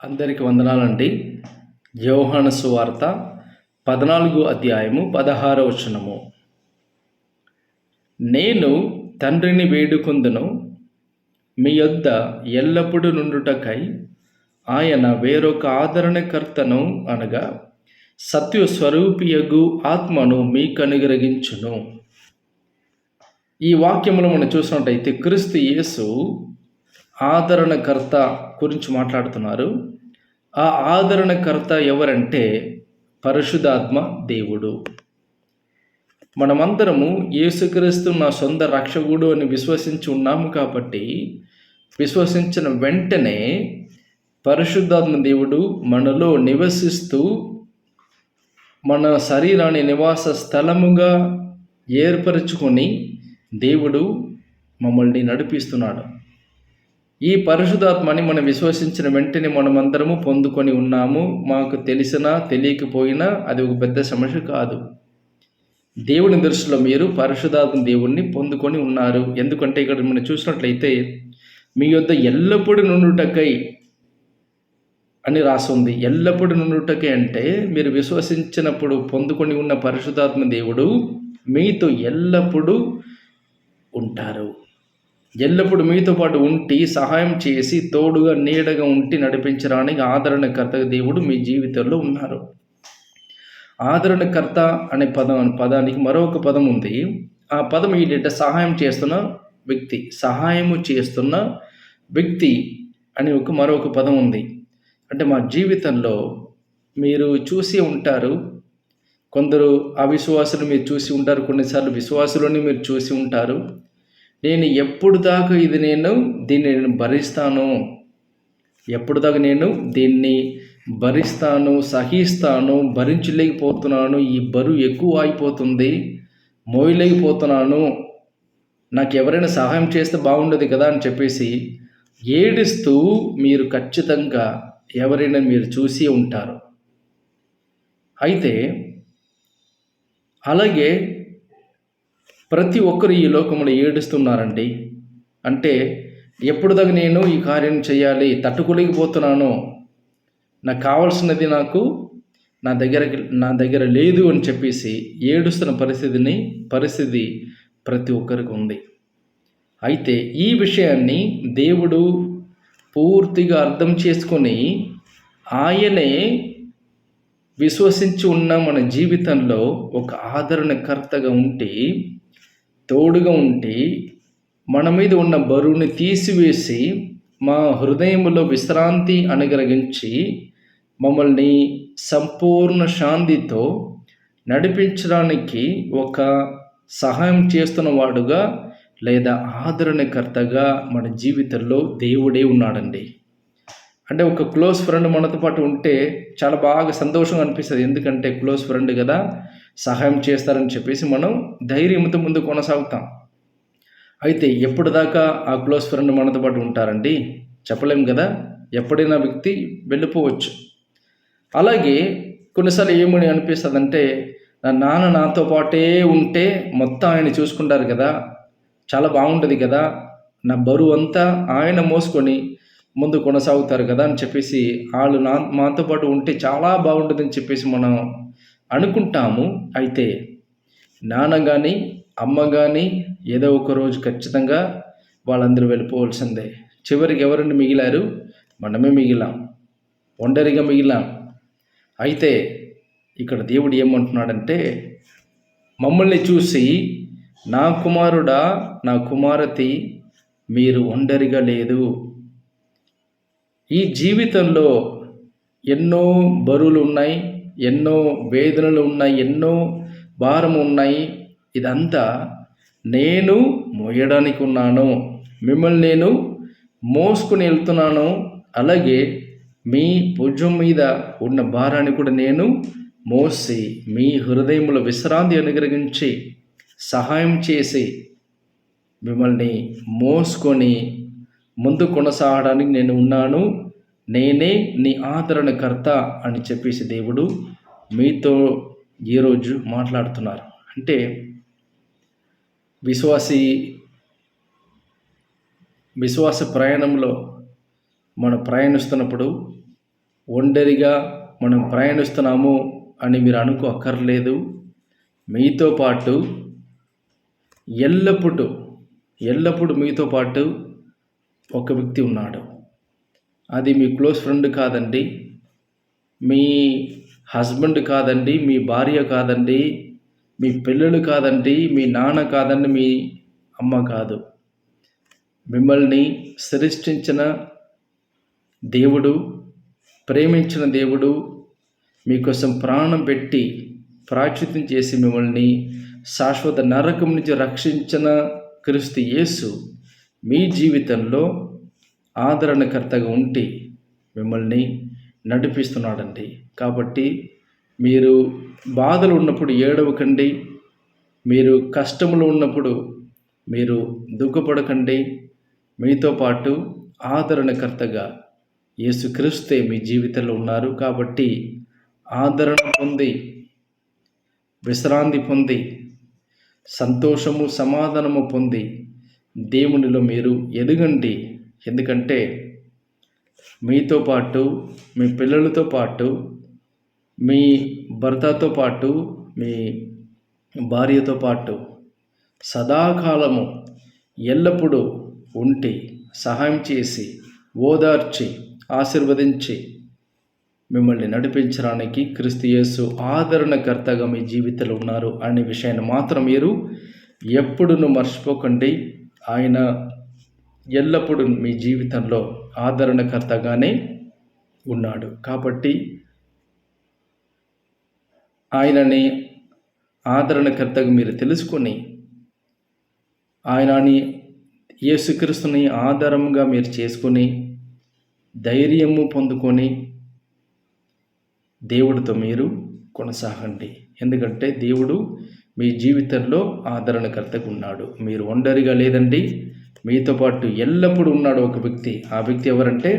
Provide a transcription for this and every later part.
అందరికి వందనాలండి. యోహాను సువార్త 14 అధ్యాయము 16వ వచనము. నేను తండ్రిని వేడుకొందును, మీ యొద్ద ఎల్లప్పుడూ నుండుటకై ఆయన వేరొక ఆదరణకర్తను అనగా సత్య స్వరూపియగు ఆత్మను మీకు అనుగ్రహించును. ఈ వాక్యములో మనం చూసినట్టయితే క్రీస్తు యేసు ఆదరణకర్త గురించి మాట్లాడుతున్నారు. ఆ ఆదరణకర్త ఎవరంటే పరిశుద్ధాత్మ దేవుడు. మనమందరము యేసుక్రీస్తు నా సొంత రక్షకుడు అని విశ్వసించి ఉన్నాము కాబట్టి విశ్వసించిన వెంటనే పరిశుద్ధాత్మ దేవుడు మనలో నివసిస్తూ మన శరీరాన్ని నివాస స్థలముగా ఏర్పరచుకొని దేవుడు మమ్మల్ని నడిపిస్తున్నాడు. ఈ పరిశుద్ధాత్మని మనం విశ్వసించిన వెంటనే మనమందరము పొందుకొని ఉన్నాము. మాకు తెలిసినా తెలియకపోయినా అది ఒక పెద్ద సమస్య కాదు. దేవుని దృష్టిలో మీరు పరిశుద్ధాత్మ దేవుణ్ణి పొందుకొని ఉన్నారు. ఎందుకంటే ఇక్కడ మనం చూసినట్లయితే మీ యొద్ద ఎల్లప్పుడూ నుండుటకై అని రాస్తుంది. ఎల్లప్పుడూ నుండుటకై అంటే మీరు విశ్వసించినప్పుడు పొందుకొని ఉన్న పరిశుద్ధాత్మ దేవుడు మీతో ఎల్లప్పుడూ ఉంటారు. ఎల్లప్పుడు మీతో పాటు ఉండి సహాయం చేసి తోడుగా నీడగా ఉండి నడిపించడానికి ఆదరణకర్త దేవుడు మీ జీవితంలో ఉన్నారు. ఆదరణకర్త అనే పదానికి మరొక పదం ఉంది. ఆ పదం ఏంటంటే సహాయం చేస్తున్న వ్యక్తి. సహాయము చేస్తున్న వ్యక్తి అని మరొక పదం ఉంది. అంటే మా జీవితంలో మీరు చూసి ఉంటారు. కొందరు అవిశ్వాసులు మీరు చూసి ఉంటారు, కొన్నిసార్లు విశ్వాసులని మీరు చూసి ఉంటారు. నేను ఎప్పుడు దాకా దీన్ని భరిస్తాను, ఎప్పుడు దాకా నేను దీన్ని భరిస్తాను, సహిస్తాను, భరించలేకపోతున్నాను, ఈ బరువు ఎక్కువ అయిపోతుంది, మోయలేకపోతున్నాను, నాకు ఎవరైనా సహాయం చేస్తే బాగుండదు కదా అని చెప్పేసి ఏడుస్తూ మీరు ఖచ్చితంగా ఎవరైనా మీరు చూసి ఉంటారు. అయితే అలాగే ప్రతి ఒక్కరు ఈ లోకంలో ఏడుస్తున్నారండి. అంటే ఎప్పుడు దాకా నేను ఈ కార్యం చేయాలి, తట్టుకోలేకపోతున్నాను, నాకు కావాల్సినది నా దగ్గర లేదు అని చెప్పేసి ఏడుస్తున్న పరిస్థితి ప్రతి ఒక్కరికి ఉంది. అయితే ఈ విషయాన్ని దేవుడు పూర్తిగా అర్థం చేసుకొని ఆయనే విశ్వసించి ఉన్న మన జీవితంలో ఒక ఆదరణకర్తగా ఉండి తోడుగా ఉండి మన మీద ఉన్న బరువుని తీసివేసి మా హృదయంలో విశ్రాంతి అనుగ్రహించి మమ్మల్ని సంపూర్ణ శాంతితో నడిపించడానికి ఒక సహాయం చేస్తున్న వాడుగా లేదా ఆదరణకర్తగా మన జీవితంలో దేవుడే ఉన్నాడండి. అంటే ఒక క్లోజ్ ఫ్రెండ్ మనతో పాటు ఉంటే చాలా బాగా సంతోషంగా అనిపిస్తుంది. ఎందుకంటే క్లోజ్ ఫ్రెండ్ కదా, సహాయం చేస్తారని చెప్పేసి మనం ధైర్యంతో ముందు కొనసాగుతాం. అయితే ఎప్పుడు దాకా ఆ క్లోజ్ ఫ్రెండ్ మనతో పాటు ఉంటారండి చెప్పలేం కదా. ఎప్పుడైనా వ్యక్తి వెళ్ళిపోవచ్చు. అలాగే కొన్నిసార్లు ఏమని అనిపిస్తుంది అంటే నా నాన్న నాతో పాటే ఉంటే మొత్తం ఆయన చూసుకుంటారు కదా, చాలా బాగుంటుంది కదా, నా బరువు అంతా ఆయన మోసుకొని ముందు కొనసాగుతారు కదా అని చెప్పేసి వాళ్ళు మాతో పాటు ఉంటే చాలా బాగుంటుందని చెప్పేసి మనం అనుకుంటాము. అయితే నాన్న కానీ అమ్మ కానీ ఏదో ఒక రోజు ఖచ్చితంగా వాళ్ళందరూ వెళ్ళిపోవాల్సిందే. చివరికి ఎవరిని మిగిలారు? మనమే మిగిలాం, ఒంటరిగా మిగిలాం. అయితే ఇక్కడ దేవుడు ఏమంటున్నాడంటే మమ్మల్ని చూసి నా కుమారుడా, నా కుమారతి, మీరు ఒంటరిగా లేదు. ఈ జీవితంలో ఎన్నో బరువులు ఉన్నాయి, ఎన్నో వేదనలు ఉన్నాయి, ఎన్నో భారం ఉన్నాయి. ఇదంతా నేను మోయడానికి ఉన్నాను, మిమ్మల్ని నేను మోసుకుని వెళ్తున్నాను. అలాగే మీ భుజం మీద ఉన్న భారాన్ని కూడా నేను మోసి మీ హృదయంలో విశ్రాంతి అనుగ్రహించి సహాయం చేసి మిమ్మల్ని మోసుకొని ముందు కొనసాగడానికి నేను ఉన్నాను. నేనే నీ ఆదరణకర్త అని చెప్పేసి దేవుడు మీతో ఈరోజు మాట్లాడుతున్నారు. అంటే విశ్వాస ప్రయాణంలో మనం ప్రయాణిస్తున్నప్పుడు ఒంటరిగా మనం ప్రయాణిస్తున్నాము అని మీరు అనుకోక్కర్లేదు. మీతో పాటు ఎల్లప్పుడూ మీతో పాటు ఒక వ్యక్తి ఉన్నాడు. అది మీ క్లోజ్ ఫ్రెండ్ కాదండి, మీ హస్బెండ్ కాదండి, మీ భార్య కాదండి, మీ పిల్లలు కాదండి, మీ నాన్న కాదండి, మీ అమ్మ కాదు. మిమ్మల్ని సృష్టించిన దేవుడు, ప్రేమించిన దేవుడు, మీకోసం ప్రాణం పెట్టి ప్రాయశ్చిత్తం చేసి మిమ్మల్ని శాశ్వత నరకం నుంచి రక్షించిన క్రీస్తు యేసు మీ జీవితంలో ఆదరణకర్తగా ఉండి మిమ్మల్ని నడిపిస్తున్నాడండి. కాబట్టి మీరు బాధలు ఉన్నప్పుడు ఏడవకండి, మీరు కష్టములో ఉన్నప్పుడు మీరు దుఃఖపడకండి. మీతో పాటు ఆదరణకర్తగా యేసుక్రీస్తే మీ జీవితంలో ఉన్నారు. కాబట్టి ఆదరణ పొంది, విశ్రాంతి పొంది, సంతోషము సమాధానము పొంది దేవునిలో మీరు ఎదగండి. ఎందుకంటే మీతో పాటు, మీ పిల్లలతో పాటు, మీ భర్తతో పాటు, మీ భార్యతో పాటు సదాకాలము ఎల్లప్పుడూ ఉండి సహాయం చేసి, ఓదార్చి, ఆశీర్వదించి మిమ్మల్ని నడిపించడానికి క్రీస్తు యేసు ఆదరణకర్తగా మీ జీవితంలో ఉన్నారు అనే విషయాన్ని మాత్రం మీరు ఎప్పుడూ మర్చిపోకండి. ఆయన ఎల్లప్పుడూ మీ జీవితంలో ఆదరణకర్తగానే ఉన్నాడు. కాబట్టి ఆయనని ఆదరణకర్తగా మీరు తెలుసుకొని, ఆయనని యేసుక్రీస్తుని ఆధారంగా మీరు చేసుకొని ధైర్యము పొందుకొని దేవుడితో మీరు కొనసాగండి. ఎందుకంటే దేవుడు మీ జీవితంలో ఆదరణకర్తగా ఉన్నాడు. మీరు ఒంటరిగా లేదండి, మీతో పాటు ఎల్లప్పుడూ ఉన్నాడు ఒక వ్యక్తి. ఆ వ్యక్తి ఎవరంటే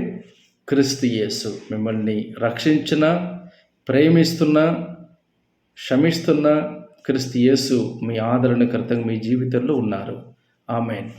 క్రీస్తు యేసు. మిమ్మల్ని రక్షించిన, ప్రేమిస్తున్న, క్షమిస్తున్న క్రీస్తు యేసు మీ ఆదరణకర్తగా మీ జీవితంలో ఉన్నారు. ఆమేన్.